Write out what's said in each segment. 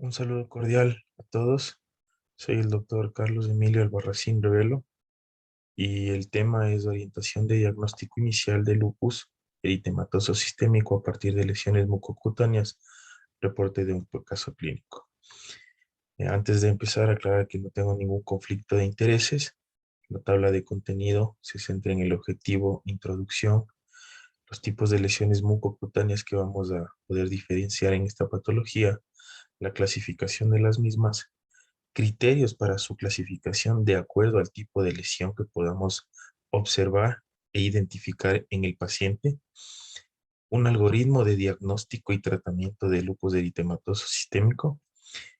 Un saludo cordial a todos. Soy el doctor Carlos Emilio Albarracín Revelo y el tema es orientación de diagnóstico inicial de lupus eritematoso sistémico a partir de lesiones mucocutáneas, reporte de un caso clínico. Antes de empezar, aclarar que no tengo ningún conflicto de intereses. La tabla de contenido se centra en el objetivo, introducción, los tipos de lesiones mucocutáneas que vamos a poder diferenciar en esta patología, la clasificación de las mismas, criterios para su clasificación de acuerdo al tipo de lesión que podamos observar e identificar en el paciente, un algoritmo de diagnóstico y tratamiento de lupus eritematoso sistémico,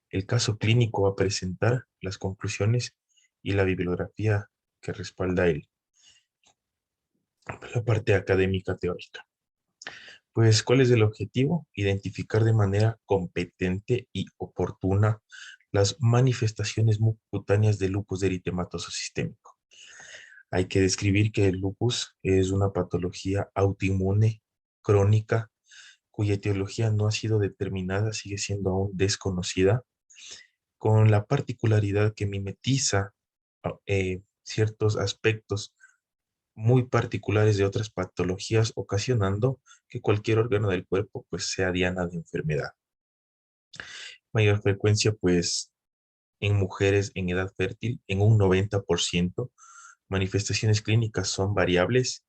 el caso clínico a presentar, las conclusiones y la bibliografía que respalda la parte académica teórica. Pues, ¿cuál es el objetivo? Identificar de manera competente y oportuna las manifestaciones mucocutáneas de lupus eritematoso sistémico. Hay que describir que el lupus es una patología autoinmune crónica cuya etiología no ha sido determinada, sigue siendo aún desconocida, con la particularidad que mimetiza ciertos aspectos muy particulares de otras patologías, ocasionando que cualquier órgano del cuerpo pues sea diana de enfermedad. Mayor frecuencia pues en mujeres en edad fértil en un 90%. Manifestaciones clínicas son variables,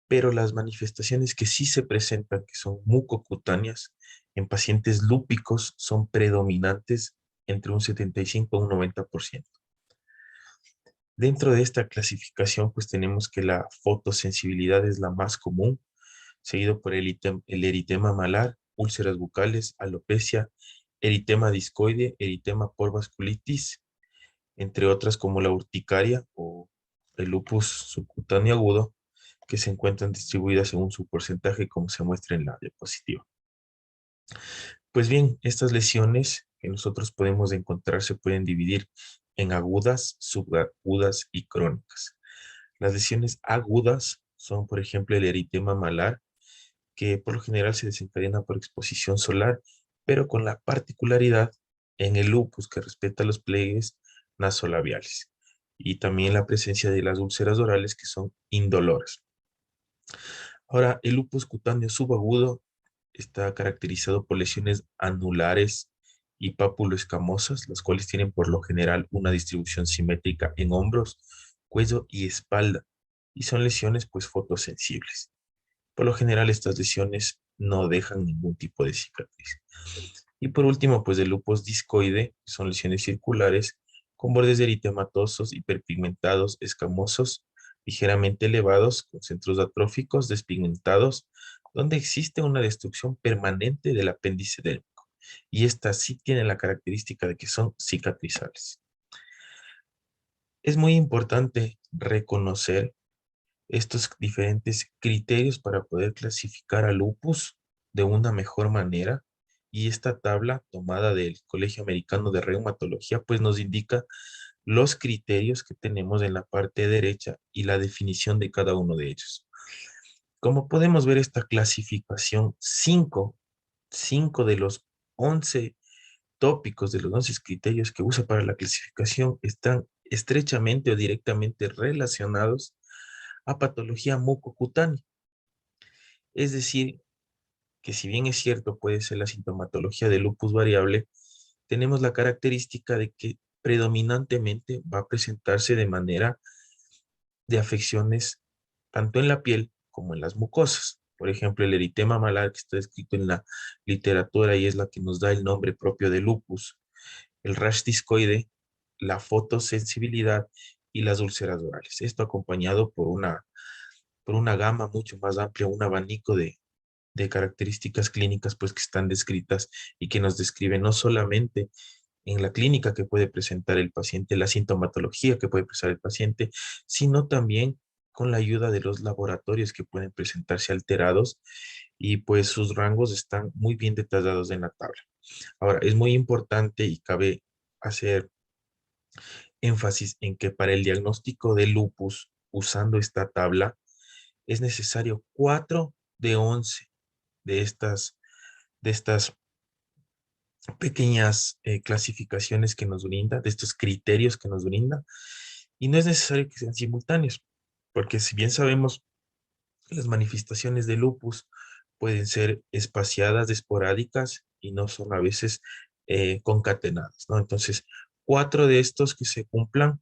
pero las manifestaciones que sí se presentan, que son mucocutáneas, en pacientes lúpicos son predominantes entre un 75 a un 90%. Dentro de esta clasificación, pues tenemos que la fotosensibilidad es la más común, seguido por el eritema malar, úlceras bucales, alopecia, eritema discoide, eritema por vasculitis, entre otras como la urticaria o el lupus subcutáneo agudo, que se encuentran distribuidas según su porcentaje, como se muestra en la diapositiva. Pues bien, estas lesiones que nosotros podemos encontrar se pueden dividir en agudas, subagudas y crónicas. Las lesiones agudas son, por ejemplo, el eritema malar, que por lo general se desencadena por exposición solar, pero con la particularidad en el lupus que respeta los pliegues nasolabiales y también la presencia de las úlceras orales que son indoloras. Ahora, el lupus cutáneo subagudo está caracterizado por lesiones anulares y pápulo-escamosas, las cuales tienen por lo general una distribución simétrica en hombros, cuello y espalda, y son lesiones pues fotosensibles. Por lo general estas lesiones no dejan ningún tipo de cicatriz. Y por último, pues el lupus discoide, son lesiones circulares con bordes eritematosos, hiperpigmentados, escamosos, ligeramente elevados, con centros atróficos, despigmentados, donde existe una destrucción permanente del apéndice dérmico. Y esta sí tiene la característica de que son cicatrizables. Es muy importante reconocer estos diferentes criterios para poder clasificar al lupus de una mejor manera. Y esta tabla tomada del Colegio Americano de Reumatología pues nos indica los criterios que tenemos en la parte derecha y la definición de cada uno de ellos. Como podemos ver, esta clasificación, 5 de los 11 tópicos, de los 11 criterios que usa para la clasificación están estrechamente o directamente relacionados a patología mucocutánea. Es decir, que si bien es cierto puede ser la sintomatología de lupus variable, tenemos la característica de que predominantemente va a presentarse de manera de afecciones tanto en la piel como en las mucosas. Por ejemplo, el eritema malar que está descrito en la literatura y es la que nos da el nombre propio de lupus, el rash discoide, la fotosensibilidad y las úlceras orales. Esto acompañado por una gama mucho más amplia, un abanico de características clínicas pues que están descritas y que nos describen no solamente en la clínica que puede presentar el paciente, la sintomatología que puede presentar el paciente, sino también con la ayuda de los laboratorios que pueden presentarse alterados y pues sus rangos están muy bien detallados en la tabla. Ahora, es muy importante y cabe hacer énfasis en que para el diagnóstico de lupus usando esta tabla es necesario 4 de 11 de estas pequeñas clasificaciones que nos brinda, de estos criterios que nos brinda, y no es necesario que sean simultáneos, porque si bien sabemos, las manifestaciones de lupus pueden ser espaciadas, esporádicas y no son a veces concatenadas, ¿no? Entonces, cuatro de estos que se cumplan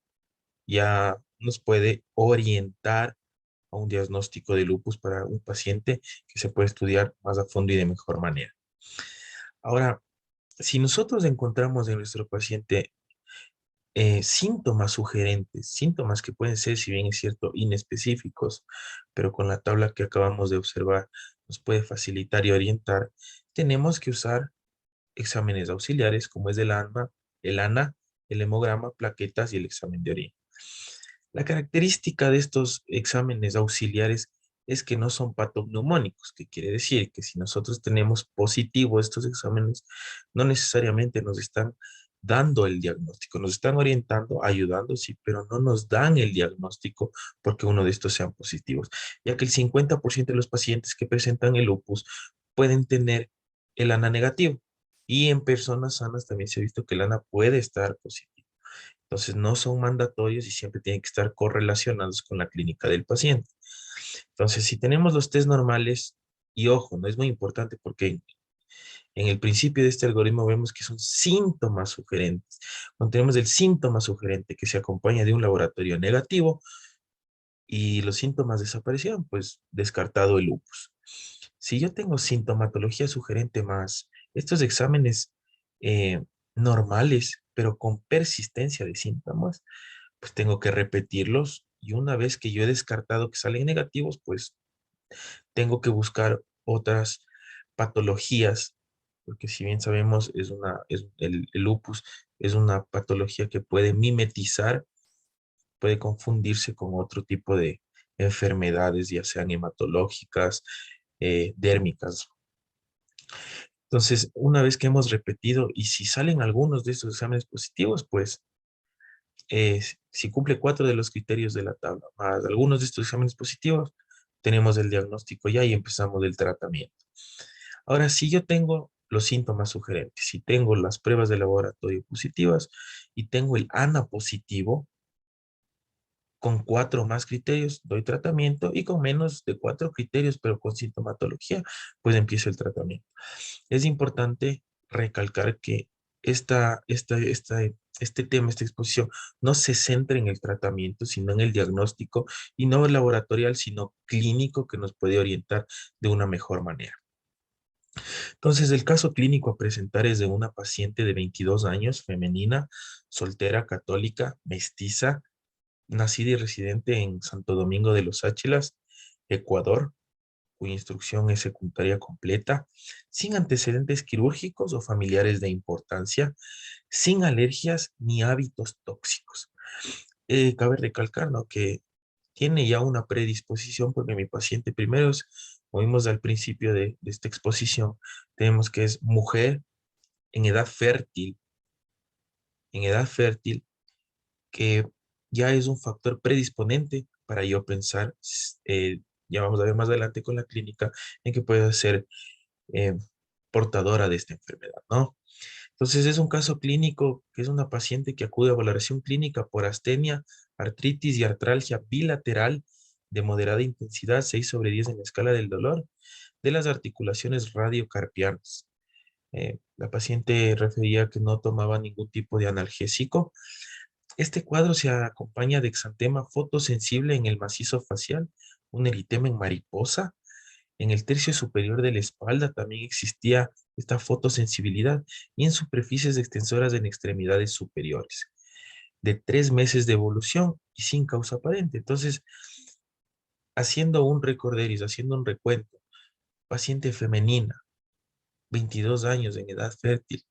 ya nos puede orientar a un diagnóstico de lupus para un paciente que se puede estudiar más a fondo y de mejor manera. Ahora, si nosotros encontramos en nuestro paciente síntomas sugerentes, síntomas que pueden ser, si bien es cierto, inespecíficos, pero con la tabla que acabamos de observar nos puede facilitar y orientar, tenemos que usar exámenes auxiliares como es el ANA, el hemograma, plaquetas y el examen de orina. La característica de estos exámenes auxiliares es que no son patognomónicos, que quiere decir que si nosotros tenemos positivo estos exámenes, no necesariamente nos están dando el diagnóstico, nos están orientando, ayudando, sí, pero no nos dan el diagnóstico porque uno de estos sean positivos, ya que el 50% de los pacientes que presentan el lupus pueden tener el ANA negativo y en personas sanas también se ha visto que el ANA puede estar positivo. Entonces, no son mandatorios y siempre tienen que estar correlacionados con la clínica del paciente. Entonces, si tenemos los test normales, y ojo, no es muy importante porque en el principio de este algoritmo vemos que son síntomas sugerentes. Cuando tenemos el síntoma sugerente que se acompaña de un laboratorio negativo y los síntomas desaparecieron, pues descartado el lupus. Si yo tengo sintomatología sugerente más estos exámenes eh, normales, pero con persistencia de síntomas, pues tengo que repetirlos y una vez que yo he descartado que salen negativos, pues tengo que buscar otras patologías, porque si bien sabemos, el lupus es una patología que puede mimetizar, puede confundirse con otro tipo de enfermedades, ya sean hematológicas, dérmicas. Entonces, una vez que hemos repetido y si salen algunos de estos exámenes positivos, pues si cumple cuatro de los criterios de la tabla, más algunos de estos exámenes positivos, tenemos el diagnóstico ya y empezamos el tratamiento. Ahora, si yo tengo los síntomas sugerentes, si tengo las pruebas de laboratorio positivas y tengo el ANA positivo, con cuatro más criterios doy tratamiento y con menos de cuatro criterios, pero con sintomatología, pues empiezo el tratamiento. Es importante recalcar que este tema, esta exposición, no se centra en el tratamiento, sino en el diagnóstico y no laboratorial, sino clínico que nos puede orientar de una mejor manera. Entonces, el caso clínico a presentar es de una paciente de 22 años, femenina, soltera, católica, mestiza, nacida y residente en Santo Domingo de los Áchilas, Ecuador, cuya instrucción es secundaria completa, sin antecedentes quirúrgicos o familiares de importancia, sin alergias ni hábitos tóxicos. Cabe recalcar, ¿no?, que tiene ya una predisposición porque mi paciente primero es, como vimos al principio de esta exposición, tenemos que es mujer en edad fértil, que ya es un factor predisponente para yo pensar, ya vamos a ver más adelante con la clínica, en que puede ser eh, portadora de esta enfermedad, ¿no? Entonces es un caso clínico que es una paciente que acude a valoración clínica por astenia, artritis y artralgia bilateral de moderada intensidad, 6 sobre 10 en la escala del dolor, de las articulaciones radiocarpianas. La paciente refería que no tomaba ningún tipo de analgésico. Este cuadro se acompaña de exantema fotosensible en el macizo facial, un eritema en mariposa. En el tercio superior de la espalda también existía esta fotosensibilidad y en superficies extensoras en extremidades superiores, de 3 meses de evolución y sin causa aparente. Entonces, haciendo un recorderis, haciendo un recuento, paciente femenina, 22 años en edad fértil,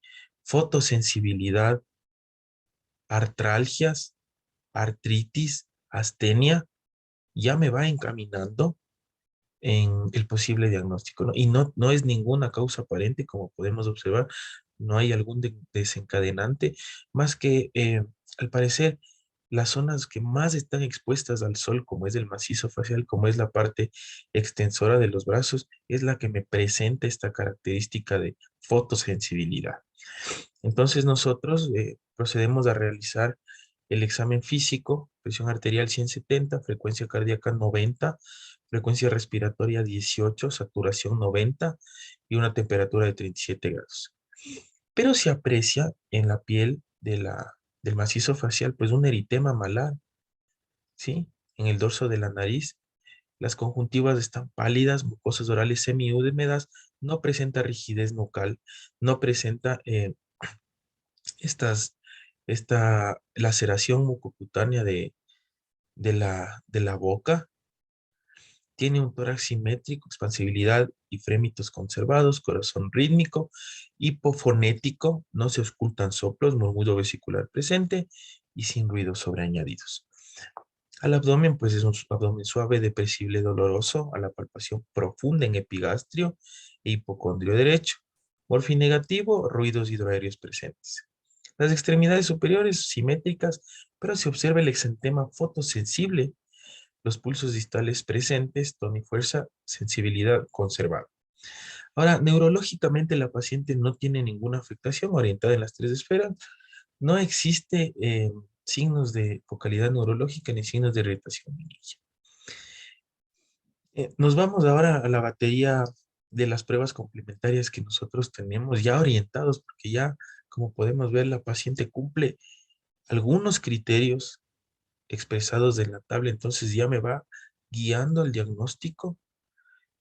fotosensibilidad, artralgias, artritis, astenia, ya me va encaminando en el posible diagnóstico, ¿no? Y no es ninguna causa aparente, como podemos observar, no hay algún desencadenante, más que, al parecer, las zonas que más están expuestas al sol, como es el macizo facial, como es la parte extensora de los brazos, es la que me presenta esta característica de fotosensibilidad. Entonces nosotros procedemos a realizar el examen físico, presión arterial 170, frecuencia cardíaca 90, frecuencia respiratoria 18, saturación 90 y una temperatura de 37 grados. Pero se aprecia en la piel del macizo facial pues un eritema malar, ¿sí? En el dorso de la nariz, las conjuntivas están pálidas, mucosas orales semihúmedas, no presenta rigidez nucal, no presenta estas, esta laceración mucocutánea de la boca. Tiene un tórax simétrico, expansibilidad y frémitos conservados, corazón rítmico, hipofonético, no se ocultan soplos, murmullo vesicular presente y sin ruidos sobreañadidos. Al abdomen, pues es un abdomen suave, depresible, doloroso, a la palpación profunda en epigastrio e hipocondrio derecho. Morfinegativo, ruidos hidroaéreos presentes. Las extremidades superiores simétricas, pero se observa el exantema fotosensible, los pulsos distales presentes, tono y fuerza, sensibilidad conservada. Ahora, neurológicamente la paciente no tiene ninguna afectación orientada en las tres esferas. No existe signos de focalidad neurológica ni signos de irritación en ella. Nos vamos ahora a la batería de las pruebas complementarias que nosotros tenemos ya orientados, porque ya, como podemos ver, la paciente cumple algunos criterios expresados en la tabla, entonces ya me va guiando al diagnóstico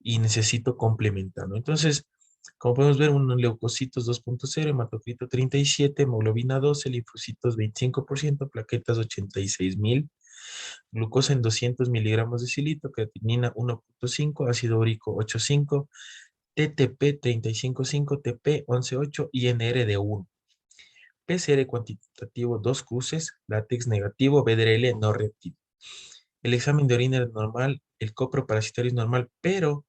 y necesito complementarlo. Entonces, como podemos ver, un leucocitos 2.0, hematocrito 37, hemoglobina 12, linfocitos 25%, plaquetas 86,000, glucosa en 200 miligramos de xilito, creatinina 1.5, ácido úrico 8.5, TTP 35.5, TP 11.8 y NR de 1. PCR cuantitativo 2 cruces, látex negativo, BDRL no reactivo. El examen de orina es normal, el copro parasitario es normal, pero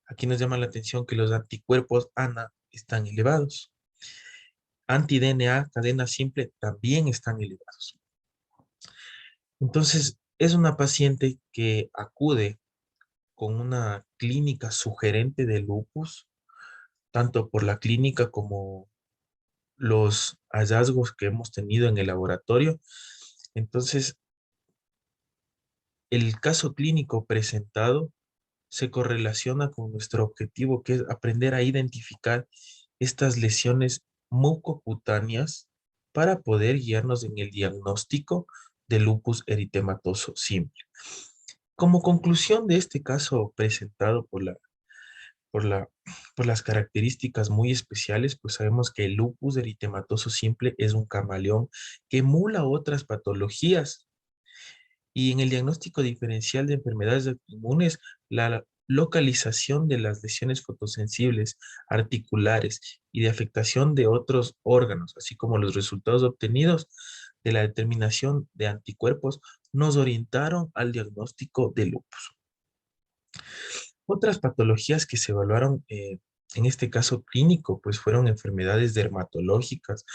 aquí nos llama la atención que los anticuerpos ANA están elevados. Anti-DNA, cadena simple, también están elevados. Entonces, es una paciente que acude con una clínica sugerente de lupus, tanto por la clínica como los hallazgos que hemos tenido en el laboratorio. Entonces, el caso clínico presentado se correlaciona con nuestro objetivo, que es aprender a identificar estas lesiones mucocutáneas para poder guiarnos en el diagnóstico de lupus eritematoso simple. Como conclusión de este caso presentado por la, por las características muy especiales, pues sabemos que el lupus eritematoso simple es un camaleón que emula otras patologías y en el diagnóstico diferencial de enfermedades autoinmunes, la localización de las lesiones fotosensibles, articulares y de afectación de otros órganos, así como los resultados obtenidos de la determinación de anticuerpos, nos orientaron al diagnóstico de lupus. Otras patologías que se evaluaron en este caso clínico, pues fueron enfermedades dermatológicas,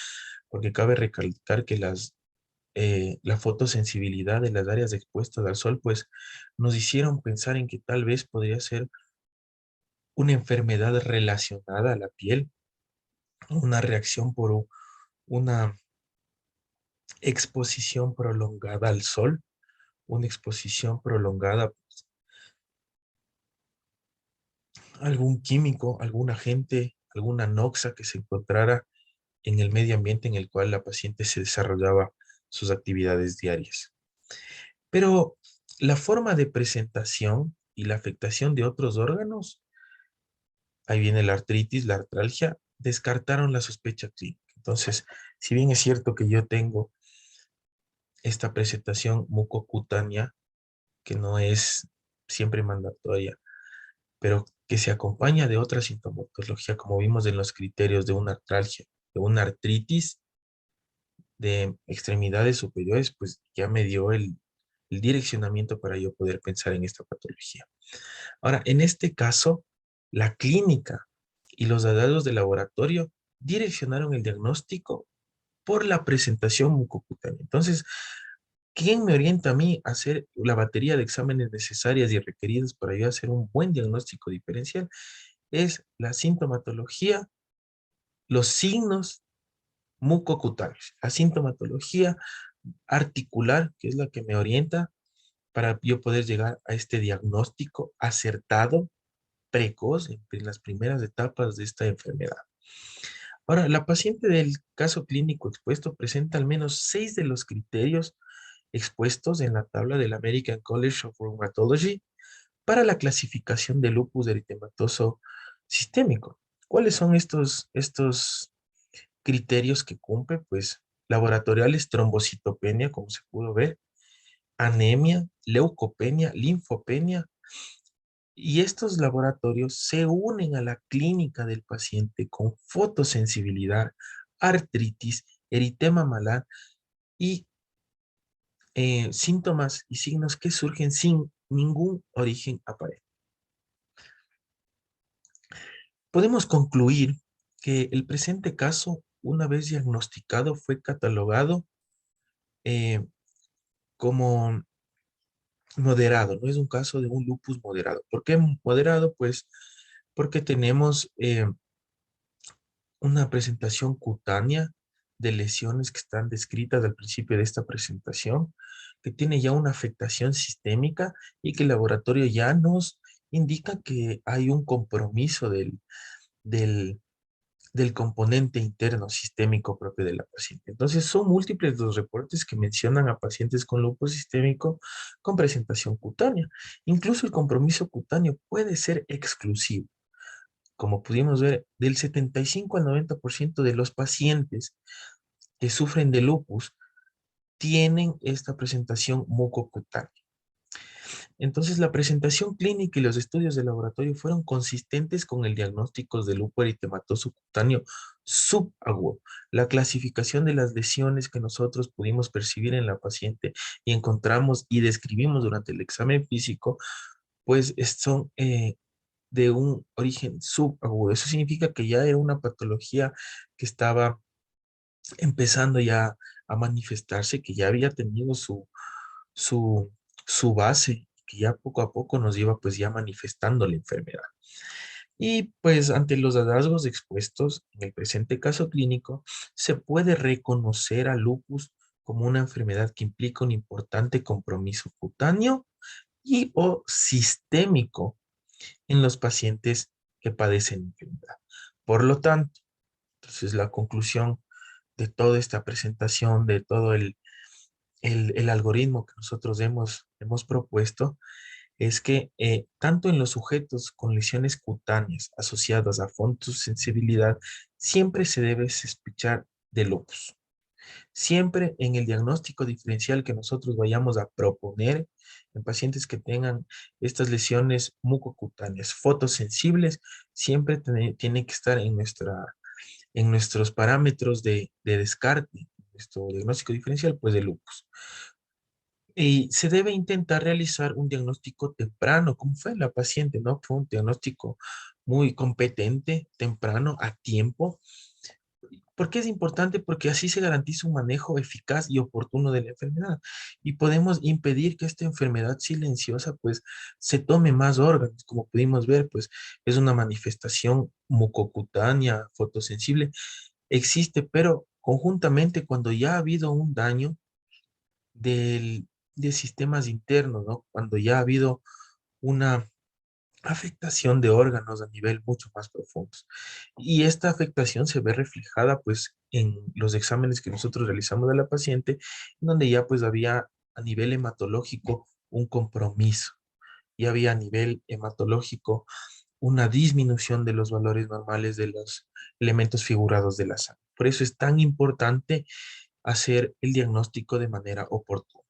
porque cabe recalcar que la fotosensibilidad de las áreas expuestas al sol, pues nos hicieron pensar en que tal vez podría ser una enfermedad relacionada a la piel, una reacción por una exposición prolongada al sol, una exposición prolongada a algún químico, algún agente, alguna noxa que se encontrara en el medio ambiente en el cual la paciente se desarrollaba sus actividades diarias. Pero la forma de presentación y la afectación de otros órganos, ahí viene la artritis, la artralgia, descartaron la sospecha clínica. Entonces, si bien es cierto que yo tengo esta presentación mucocutánea, que no es siempre mandatoria, pero que se acompaña de otra sintomatología, como vimos en los criterios de una artralgia, de una artritis de extremidades superiores, pues ya me dio el direccionamiento para yo poder pensar en esta patología. Ahora, en este caso, la clínica y los datos de laboratorio direccionaron el diagnóstico por la presentación mucocutánea. Entonces, ¿Quién me orienta a mí a hacer la batería de exámenes necesarias y requeridas para yo hacer un buen diagnóstico diferencial? Es la sintomatología, los signos mucocutáneos, la sintomatología articular, que es la que me orienta para yo poder llegar a este diagnóstico acertado, precoz, en las primeras etapas de esta enfermedad. Ahora, la paciente del caso clínico expuesto presenta al menos 6 de los criterios expuestos en la tabla del American College of Rheumatology para la clasificación de lupus eritematoso sistémico. ¿Cuáles son estos criterios que cumple? Pues laboratoriales, trombocitopenia, como se pudo ver, anemia, leucopenia, linfopenia, y estos laboratorios se unen a la clínica del paciente con fotosensibilidad, artritis, eritema malar y síntomas y signos que surgen sin ningún origen aparente. Podemos concluir que el presente caso, una vez diagnosticado, fue catalogado eh, como moderado, no es un caso de un lupus moderado. ¿Por qué moderado? Pues porque tenemos una presentación cutánea de lesiones que están descritas al principio de esta presentación, que tiene ya una afectación sistémica y que el laboratorio ya nos indica que hay un compromiso del, del componente interno sistémico propio de la paciente. Entonces, son múltiples los reportes que mencionan a pacientes con lupus sistémico con presentación cutánea. Incluso el compromiso cutáneo puede ser exclusivo. Como pudimos ver, del 75 al 90% de los pacientes que sufren de lupus tienen esta presentación mucocutánea. Entonces, la presentación clínica y los estudios de laboratorio fueron consistentes con el diagnóstico de lupus eritematoso cutáneo subagudo. La clasificación de las lesiones que nosotros pudimos percibir en la paciente y encontramos y describimos durante el examen físico, pues son de un origen subagudo. Eso significa que ya era una patología que estaba empezando ya a manifestarse, que ya había tenido su, su base, que ya poco a poco nos iba pues ya manifestando la enfermedad. Y pues ante los hallazgos expuestos en el presente caso clínico, se puede reconocer al lupus como una enfermedad que implica un importante compromiso cutáneo y o sistémico en los pacientes que padecen enfermedad. Por lo tanto, entonces la conclusión de toda esta presentación, de todo el algoritmo que nosotros hemos propuesto, es que tanto en los sujetos con lesiones cutáneas asociadas a fotosensibilidad, siempre se debe sospechar de lupus. Siempre en el diagnóstico diferencial que nosotros vayamos a proponer en pacientes que tengan estas lesiones mucocutáneas fotosensibles, siempre tiene que estar en nuestros parámetros de descarte, nuestro diagnóstico diferencial, pues de lupus. Y se debe intentar realizar un diagnóstico temprano, como fue la paciente, ¿no? Fue un diagnóstico muy competente, temprano, a tiempo. ¿Por qué es importante? Porque así se garantiza un manejo eficaz y oportuno de la enfermedad. Y podemos impedir que esta enfermedad silenciosa, pues, se tome más órganos. Como pudimos ver, pues, es una manifestación mucocutánea, fotosensible. Existe, pero conjuntamente cuando ya ha habido un daño del, de sistemas internos, ¿no? Cuando ya ha habido una afectación de órganos a nivel mucho más profundo. Y esta afectación se ve reflejada pues en los exámenes que nosotros realizamos de la paciente, donde ya pues había a nivel hematológico un compromiso y había a nivel hematológico una disminución de los valores normales de los elementos figurados de la sangre. Por eso es tan importante hacer el diagnóstico de manera oportuna.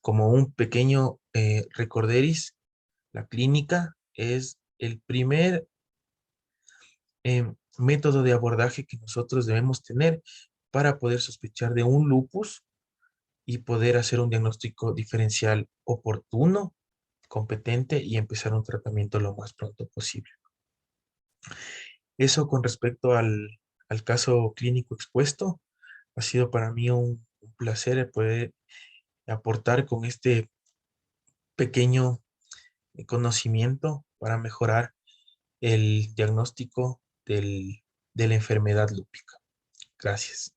Como un pequeño recorderis, la clínica es el primer método de abordaje que nosotros debemos tener para poder sospechar de un lupus y poder hacer un diagnóstico diferencial oportuno, competente y empezar un tratamiento lo más pronto posible. Eso con respecto al caso clínico expuesto, ha sido para mí un placer poder aportar con este pequeño conocimiento para mejorar el diagnóstico de la enfermedad lúpica. Gracias.